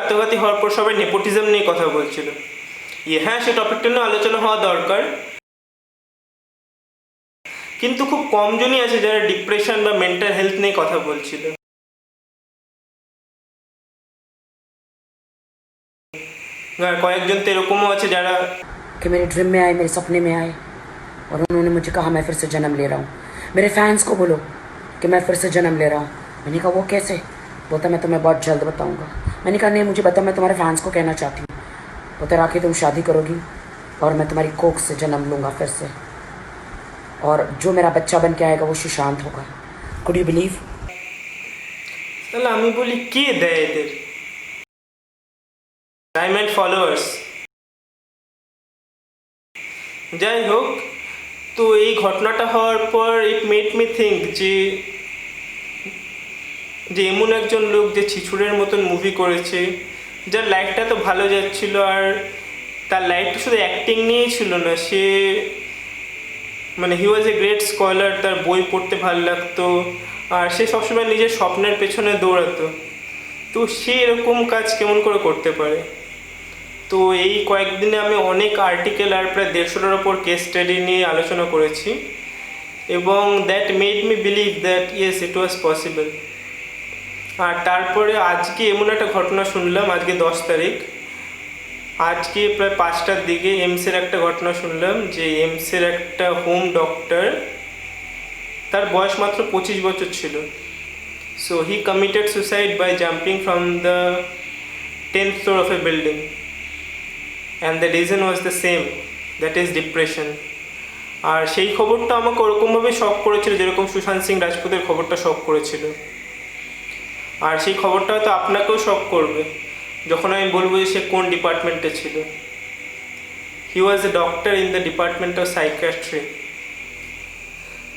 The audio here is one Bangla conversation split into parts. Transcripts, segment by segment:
আত্মঘাতী হওয়ার পর সবাই নেপোটিজম নিয়ে কথা বলছিল। হ্যাঁ, সেই টপিকটা নিয়ে আলোচনা হওয়া দরকার, কিন্তু খুব কমজনই আছে যারা ডিপ্রেশন বা মেন্টাল হেলথ নিয়ে কথা বলছিল। কয়েকজন তো এরকমও আছে যারা कि मेरे ड्रीम में आए, मेरे सपने में आए और उन्होंने मुझे कहा मैं फिर से जन्म ले रहा हूँ। मेरे फैंस को बोलो कि मैं फिर से जन्म ले रहा हूँ। मैंने कहा वो कैसे? बोलता मैं तुम्हें बहुत जल्द बताऊँगा। मैंने कहा नहीं, मुझे बता, मैं तुम्हारे फैंस को कहना चाहती हूँ। बोलते राखी तुम शादी करोगी और मैं तुम्हारी कोख से जन्म लूँगा फिर से, और जो मेरा बच्चा बन के आएगा वो सुशांत होगा। Could you believe? তাহলে আমি বলি কে দেয় এদের টাইম অ্যান্ড ফলোয়ার্স? যাই হোক, তো এই ঘটনাটা হওয়ার পর ইট মেড মি থিঙ্ক যে এমন একজন লোক যে ছিছুড়ের মতন মুভি করেছে, যার লাইফটা তো ভালো যাচ্ছিল, আর তার লাইফটা শুধু অ্যাক্টিং নিয়েই ছিল না, সে মানে হি ওয়াজ এ গ্রেট স্কলার, তার বই পড়তে ভালো লাগতো, আর সে সবসময় নিজের স্বপ্নের পেছনে দৌড়াতো। তো সে এরকম কাজ কেমন করে করতে পারে? তো এই কয়েকদিনে আমি অনেক আর্টিকেল আর প্রায় 150টার ওপর কেস স্টাডি নিয়ে আলোচনা করেছি, এবং that made me believe that yes it was possible. আর তারপরে আজকে এমন একটা ঘটনা শুনলাম, আজকে 10 তারিখ, আজকে প্রায় 5টার দিকে এমসের একটা ঘটনা শুনলাম যে এমসের একটা হোম ডক্টর, তার বয়স মাত্র 25 বছর ছিল। So he committed suicide by jumping from the 10th floor of a building, and the reason was the same, that is depression. আর সেই খবরটা আমাকে ওরকমভাবে শক করেছিল যেরকম সুশান্ত সিং রাজপুতের খবরটা শক করেছিল, আর সেই খবরটা হয়তো আপনাকেও শক করবে যখন আমি বলবো যে সে কোন ডিপার্টমেন্টে ছিল। He was a doctor in the department of psychiatry.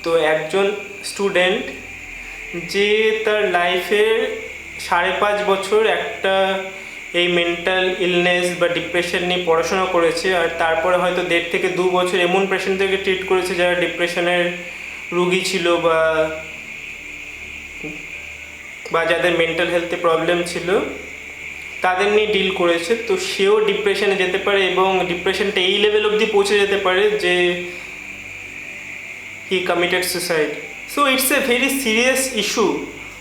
তো একজন স্টুডেন্ট যে তার লাইফের 5.5 বছর একটা এই মেন্টাল ইলনেস বা ডিপ্রেশন নিয়ে পড়াশোনা করেছে, আর তারপরে হয়তো 1.5 থেকে 2 বছর এমন পেশেন্টদেরকে ট্রিট করেছে যারা ডিপ্রেশনের রুগী ছিল বা যাদের মেন্টাল হেলথে প্রবলেম ছিল, তাদের নিয়ে ডিল করেছে। তো সেও ডিপ্রেশনে যেতে পারে, এবং ডিপ্রেশনটা এই লেভেল অবধি পৌঁছে যেতে পারে যে he committed suicide. So it's a very serious issue,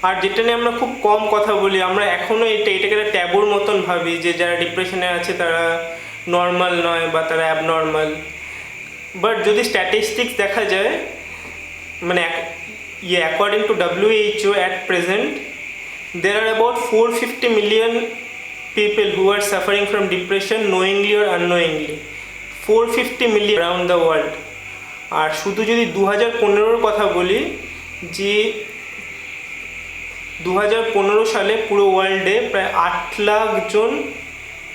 আর যেটা নিয়ে আমরা খুব কম কথা বলি। আমরা এখনও এটাকে একটা ট্যাবুর মতন ভাবি যে যারা ডিপ্রেশনে আছে তারা নর্মাল নয় বা তারা অ্যাবনর্মাল। বাট যদি স্ট্যাটিস্টিক্স দেখা যায়, মানে according to WHO at present there are about 450 million people who are suffering from depression knowingly or unknowingly, 450 million around the world. আর শুধু যদি 2015-র কথা বলি, যে 2015 সালে পুরো ওয়ার্ল্ডে প্রায় 8 লাখ জন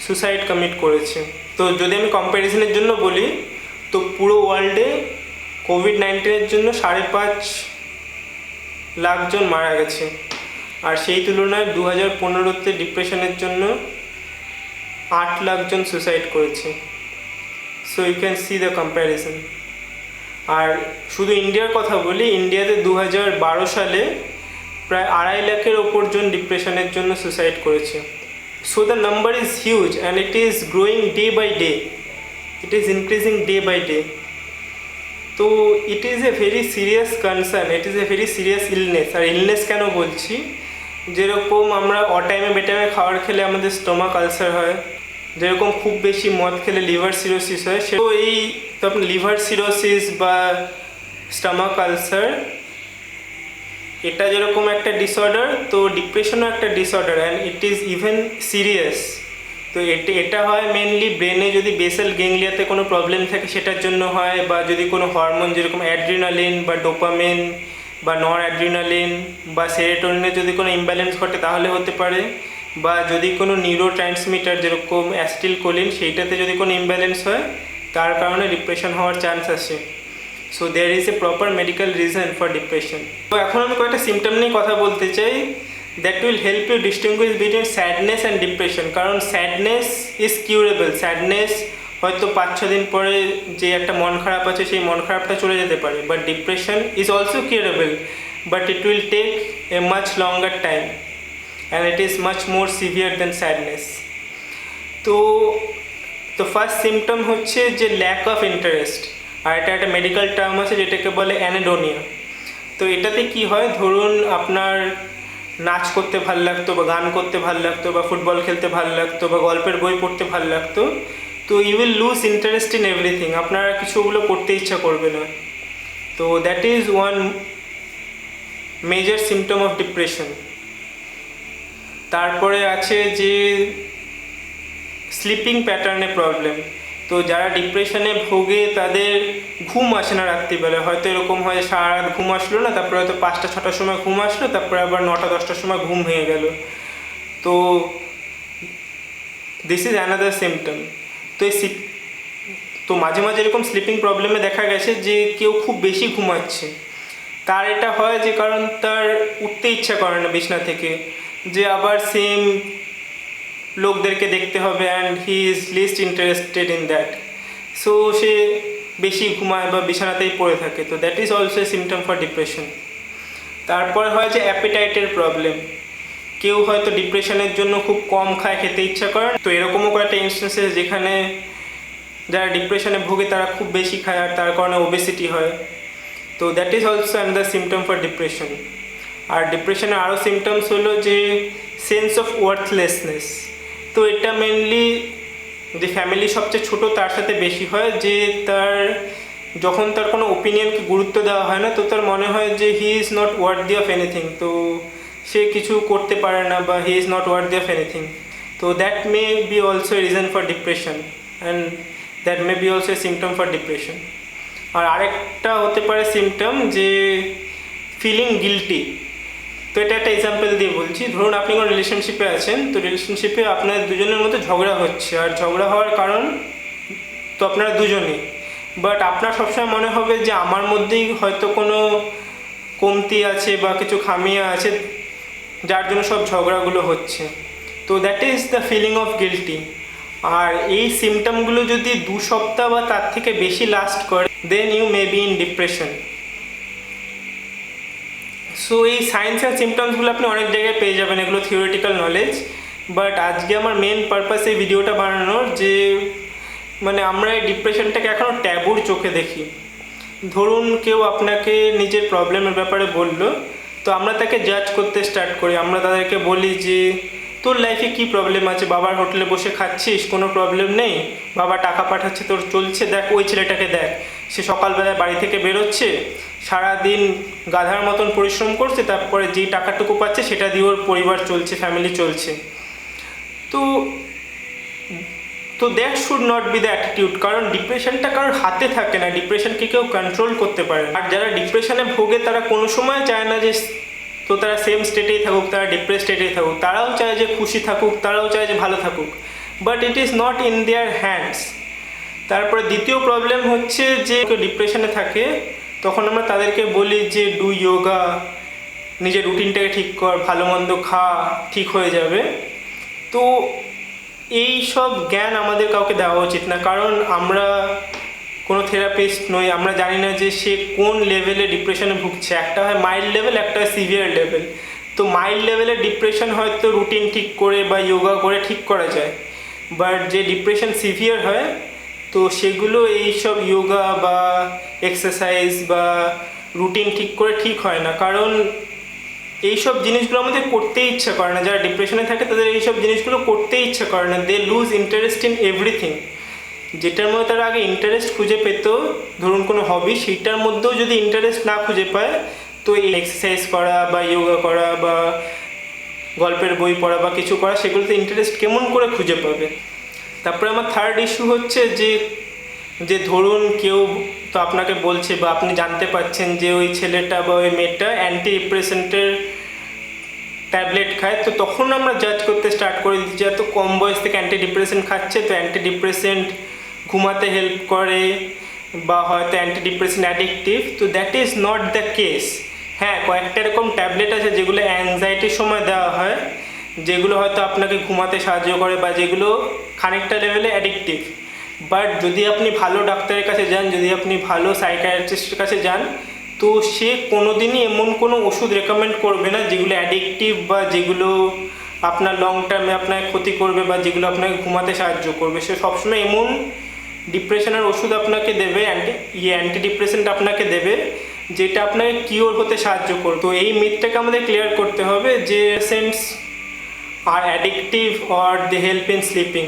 সুসাইড কমিট করেছে। তো যদি আমি কম্প্যারিজনের জন্য বলি, তো পুরো ওয়ার্ল্ডে কোভিড-19-এর জন্য 5.5 লাখ জন মারা গেছে, আর সেই তুলনায় 2015-তে ডিপ্রেশনের জন্য 8 লাখ জন সুসাইড করেছে। So you can see the comparison. আর শুধু ইন্ডিয়ার কথা বলি, ইন্ডিয়াতে 2012 সালে প্রায় 2.5 লাখের ওপর জন ডিপ্রেশনের জন্য সুসাইড করেছে। So the number is huge and it is growing day by day, it is increasing day by day. তো it is a very serious concern, it is a very serious illness. আর ইলনেস কেন বলছি, যেরকম আমরা অটাইমে বেটাইমে খাবার খেলে আমাদের স্টোমাক আলসার হয়, যেরকম খুব বেশি মদ খেলে লিভার সিরোসিস হয়, সে এই তো আপনার লিভার সিরোসিস বা স্টোমাক আলসার, এটা যেরকম একটা ডিসঅর্ডার, তো ডিপ্রেশনও একটা disorder, and it is even serious. তো এটা হয় মেনলি ব্রেনে যদি বেসাল গ্যাংলিয়াতে কোনো প্রবলেম থাকে সেটার জন্য হয়, বা যদি কোনো হরমোন যেরকম অ্যাড্রিনালিন বা ডোপামিন বা নর অ্যাড্রিনালিন বা সেরোটোনিনের যদি কোনো ইমব্যালেন্স ঘটে তাহলে হতে পারে, বা যদি কোনো নিউরো ট্রান্সমিটার যেরকম অ্যাসিটিলকোলিন সেইটাতে যদি কোনো ইমব্যালেন্স হয়, তার কারণে ডিপ্রেশন হওয়ার চান্স আছে। So there is a proper medical reason for depression. তো এখন আমি কয়েকটা সিমটম নিয়ে কথা বলতে চাই that will help you distinguish between sadness and depression. কারণ স্যাডনেস ইজ কিউরেবল, স্যাডনেস হয়তো 5-6 দিন পরে যে একটা মন খারাপ আছে সেই মন খারাপটা চলে যেতে পারে, but depression is also curable, but it will take a much longer time. and it is much more severe than sadness. তো তো ফার্স্ট সিমটম হচ্ছে যে ল্যাক অফ ইন্টারেস্ট, আর এটা একটা মেডিকেল টার্ম আছে যেটাকে বলে অ্যানেডোনিয়া। তো এটাতে কি হয়, ধরুন আপনার নাচ করতে ভাল লাগতো বা গান করতে ভাল লাগতো বা ফুটবল খেলতে ভাল লাগতো বা গল্পের বই পড়তে ভাল লাগতো, তো you will lose interest in everything, আপনার কিছুগুলো করতে ইচ্ছা করবে না। তো that is one major symptom of depression. তারপরে আছে যে স্লিপিং প্যাটার্নে প্রবলেম। তো যারা ডিপ্রেশনে ভোগে তাদের ঘুম আসে না রাত্রিবেলা, হয়তো এরকম হয় সারা রাত ঘুম আসলো না, তারপরে হয়তো 5টা-6টার সময় ঘুম আসলো, তারপরে আবার 9টা-10টার সময় ঘুম ভেঙে গেল। তো দিস ইজ অ্যানাদার সিমটম। তো মাঝে মাঝে এরকম স্লিপিং প্রবলেমে দেখা গেছে যে কেউ খুব বেশি ঘুমাচ্ছে, তার এটা হয় যে কারণ তার উঠতে ইচ্ছা করে না বিছনা থেকে, যে আবার সেম লোকদেরকে দেখতে হবে, and he is least interested in that, so সে বেশি ঘুমায় বা বিছানাতেই পড়ে থাকে। তো that is also a symptom for depression. তারপর হয় যে অ্যাপিটাইটের প্রবলেম, কেউ হয়তো ডিপ্রেশনের জন্য খুব কম খায়, খেতে ইচ্ছা করে। তো এরকমও কয়েকটা ইনস্টেন্সেস যেখানে যারা ডিপ্রেশনে ভোগে তারা খুব বেশি খায় আর তার কারণে ওবেসিটি হয়। তো that is also another symptom for depression. আর ডিপ্রেশনের আরও সিমটমস হলো যে সেন্স অফ ওয়ার্থলেসনেস। তো এটা মেনলি যে ফ্যামিলি সবচেয়ে ছোট তার সাথে বেশি হয়, যে তার যখন তার কোনো ওপিনিয়নকে গুরুত্ব দেওয়া হয় না, তো তার মনে হয় যে he is not worthy of anything, তো সে কিছু করতে পারে না বা he is not worthy of anything. তো that may be also a reason for depression, and that may be also a symptom for depression. আর আরেকটা হতে পারে সিমটম যে ফিলিং গিল্টি। তো এটা একটা এক্সাম্পল দিয়ে বলছি। ধরুন আপনি কোনো রিলেশনশিপে আছেন, তো রিলেশনশিপে আপনার দুজনের মধ্যে ঝগড়া হচ্ছে, আর ঝগড়া হওয়ার কারণ তো আপনারা দুজনেই, বাট আপনার সবসময় মনে হবে যে আমার মধ্যেই হয়তো কোনো কমতি আছে বা কিছু খামিয়া আছে যার জন্য সব ঝগড়াগুলো হচ্ছে। তো that is the feeling of guilty. আর এই সিমটমগুলো যদি 2 সপ্তাহ বা তার থেকে বেশি লাস্ট করে, then you may be in depression. So এই সায়েন্স অ্যান্ড সিমটমসগুলো আপনি অনেক জায়গায় পেয়ে যাবেন, এগুলো থিওরিটিক্যাল নলেজ। বাট আজকে আমার মেন পারপাস এই ভিডিওটা বানানোর যে মানে আমরা এই ডিপ্রেশনটাকে এখনও ট্যাবুর চোখে দেখি। ধরুন কেউ আপনাকে নিজের প্রবলেমের ব্যাপারে বললো, তো আমরা তাকে জাজ করতে স্টার্ট করি। আমরা তাদেরকে বলি যে তোর লাইফে কী প্রবলেম আছে, বাবার হোটেলে বসে খাচ্ছিস, কোনো প্রবলেম নেই, বাবা টাকা পাঠাচ্ছে, তোর চলছে, দেখ ওই ছেলেটাকে দেখ, সে সকালবেলায় বাড়ি থেকে বেরোচ্ছে, সারাদিন গাধার মতন পরিশ্রম করছে, তারপরে যেই টাকাটুকু পাচ্ছে সেটা দিয়ে ওর পরিবার চলছে, ফ্যামিলি চলছে। তো তো that should not be the attitude, কারণ ডিপ্রেশনটা কারোর হাতে থাকে না, ডিপ্রেশনকে কেউ কন্ট্রোল করতে পারে না। আর যারা ডিপ্রেশনে ভোগে তারা কোনো সময় চায় না যে তো তারা সেম স্টেটেই থাকুক, তারা ডিপ্রেস স্টেটেই থাকুক, তারাও চায় যে খুশি থাকুক, তারাও চায় যে ভালো থাকুক, but it is not in their hands. তারপরে দ্বিতীয় প্রবলেম হচ্ছে যে কেউ ডিপ্রেশনে থাকে, তখন আমরা তাদেরকে বলি যে ডু যোগা, নিজের রুটিনটাকে ঠিক কর, ভালো মন্দ খা, ঠিক হয়ে যাবে। তো এই সব জ্ঞান আমাদের কাউকে দেওয়া উচিত না, কারণ আমরা কোনো থেরাপিস্ট নই, আমরা জানি না যে সে কোন লেভেলে ডিপ্রেশনে ভুগছে। একটা হয় মাইল্ড লেভেল, একটা হয় সিভিয়ার লেভেল। তো মাইল্ড লেভেলের ডিপ্রেশন হয়তো রুটিন ঠিক করে বা যোগা করে ঠিক করা যায়, বাট যে ডিপ্রেশন সিভিয়ার হয় তো সেগুলো এইসব যোগা বা এক্সারসাইজ বা রুটিন ঠিক করে ঠিক হয় না, কারণ এইসব জিনিসগুলো আমাদের করতেই ইচ্ছা করে না। যারা ডিপ্রেশনে থাকে তাদের এইসব জিনিসগুলো করতেই ইচ্ছা করে না, দে লুজ ইন্টারেস্ট ইন এভরিথিং। যেটার মধ্যে তারা আগে ইন্টারেস্ট খুঁজে পেত, ধরুন কোনো হবি, সেইটার মধ্যেও যদি ইন্টারেস্ট না খুঁজে পায়, তো এই এক্সারসাইজ করা বা যোগা করা বা গল্পের বই পড়া বা কিছু করা, সেগুলোতে ইন্টারেস্ট কেমন করে খুঁজে পাবে। তারপরে আমার থার্ড ইস্যু হচ্ছে যে ধরুন কেউ তো আপনাকে বলছে বা আপনি জানতে পারছেন যে ওই ছেলেটা বা ওই মেয়েটা অ্যান্টি ডিপ্রেসেন্টের ট্যাবলেট খায়, তো তখন আমরা জাজ করতে স্টার্ট করে দিচ্ছি যে এত কম বয়স থেকে অ্যান্টি ডিপ্রেসেন্ট খাচ্ছে, তো অ্যান্টি ডিপ্রেসেন্ট ঘুমাতে হেল্প করে বা হয়তো অ্যান্টি ডিপ্রেসেন্ট অ্যাডিকটিভ। তো that is not the case. হ্যাঁ, কয়েকটা এরকম ট্যাবলেট আছে যেগুলো অ্যাংজাইটির সময় দেওয়া হয়, যেগুলো হয়তো আপনাকে ঘুমাতে সাহায্য করে বা যেগুলো খানিকটা লেভেলে অ্যাডিকটিভ। বাট যদি আপনি ভালো ডাক্তারের কাছে যান, যদি আপনি ভালো সাইকিয়াট্রিস্টের কাছে যান, তো সে কোনো দিনই এমন কোনো ওষুধ রেকমেন্ড করবে না যেগুলো অ্যাডিকটিভ বা যেগুলো আপনার লং টার্মে আপনাকে ক্ষতি করবে বা যেগুলো আপনাকে ঘুমাতে সাহায্য করবে, সে সবসময় এমন ডিপ্রেশনের ওষুধ আপনাকে দেবে, অ্যান্টি ডিপ্রেশনটা আপনাকে দেবে যেটা আপনাকে কিওর হতে সাহায্য করবে। তো এই মিথটাকে আমাদের ক্লিয়ার করতে হবে যে patients are addictive or they help in sleeping.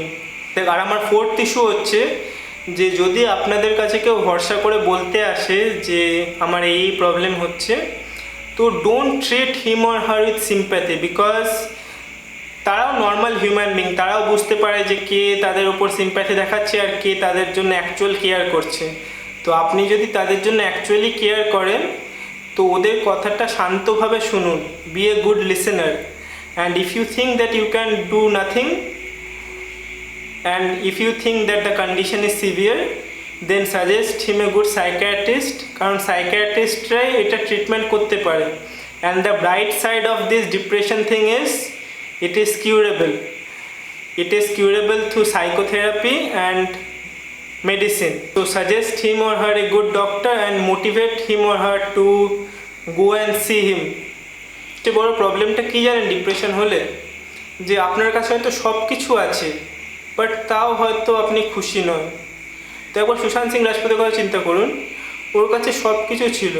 আর আমার ফোর্থ ইস্যু হচ্ছে যে যদি আপনাদের কাছে কেউ ভরসা করে বলতে আসে যে আমার এই প্রবলেম হচ্ছে, তো don't treat him or her with sympathy, because তারাও নর্মাল হিউম্যান বিং, তারাও বুঝতে পারে যে কে তাদের উপর সিম্প্যাথি দেখাচ্ছে আর কে তাদের জন্য অ্যাকচুয়াল কেয়ার করছে। তো আপনি যদি তাদের জন্য অ্যাকচুয়ালি কেয়ার করেন তো ওদের কথাটা শান্তভাবে শুনুন, be a good listener, and if you think that you can do nothing and if you think that the condition is severe, then suggest him a good psychiatrist, কারণ সাইকিয়াট্রিস্টরাই এটা ট্রিটমেন্ট করতে পারে। and the bright side of this depression thing is it is curable. It is curable through psychotherapy and medicine. So suggest him or her a good doctor and motivate him or her to go and see him. সবচেয়ে বড় প্রবলেমটা কী জানেন ডিপ্রেশন হলে? যে আপনার কাছে হয়তো সব কিছু আছে বাট তাও হয়তো আপনি খুশি নন। তো একবার সুশান্ত সিং রাজপুতের কথা চিন্তা করুন, ওর কাছে সব কিছু ছিল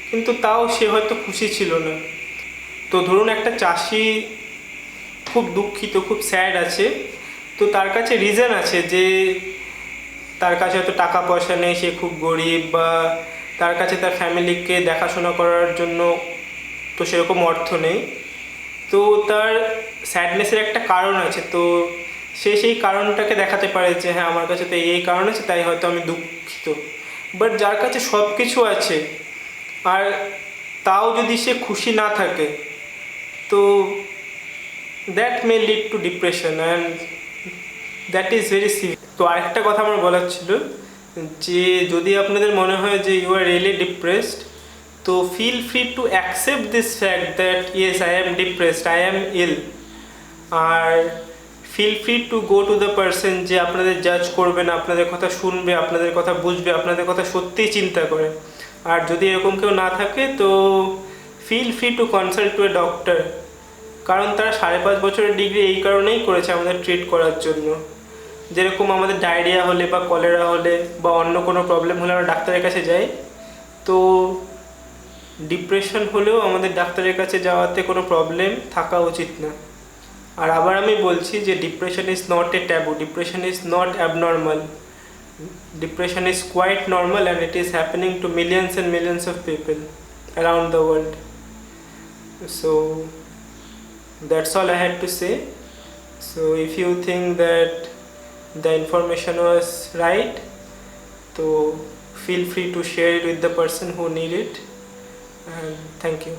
কিন্তু তাও সে হয়তো খুশি ছিল না। তো ধরুন একটা চাষি খুব দুঃখিত, খুব স্যাড আছে, তো তার কাছে রিজন আছে যে তার কাছে হয়তো টাকা পয়সা নেই, সে খুব গরিব, বা তার কাছে তার ফ্যামিলিকে দেখাশোনা করার জন্য তো সেরকম অর্থ নেই। তো তার স্যাডনেসের একটা কারণ আছে, তো সে সেই কারণটাকে দেখাতে পারে যে হ্যাঁ আমার কাছে তো এই কারণ আছে তাই হয়তো আমি দুঃখিত। বাট যার কাছে সব কিছু আছে আর তাও যদি সে খুশি না থাকে, তো that may lead to depression and that is very severe. তো আরেকটা কথা আমার বলার ছিল যে যদি আপনাদের মনে হয় যে ইউ আর রিয়েলি ডিপ্রেসড, তো feel free to accept this fact that yes I am depressed, I am ill. আর feel free to go to the person যে আপনাদের জাজ করবে না, আপনাদের কথা শুনবে, আপনাদের কথা বুঝবে, আপনাদের কথা সত্যিই চিন্তা করে। আর যদি এরকম কেউ না থাকে তো feel free to consult to a doctor, কারণ তারা 5.5 বছরের ডিগ্রি এই কারণেই করেছে আমাদের ট্রিট করার জন্য। যেরকম আমাদের ডায়রিয়া হলে বা কলেরা হলে বা অন্য কোনো প্রবলেম হলে আমরা ডাক্তারের কাছে যাই, তো ডিপ্রেশন হলেও আমাদের ডাক্তারের কাছে যাওয়াতে কোনো প্রবলেম থাকা উচিত না। আর আবার আমি বলছি যে depression is not a taboo, depression is not abnormal, depression is quite normal and it is happening to millions and millions of people around the world. So that's all I had to say. So if you think that the information was right, so feel free to share it with the person who need it, and thank you.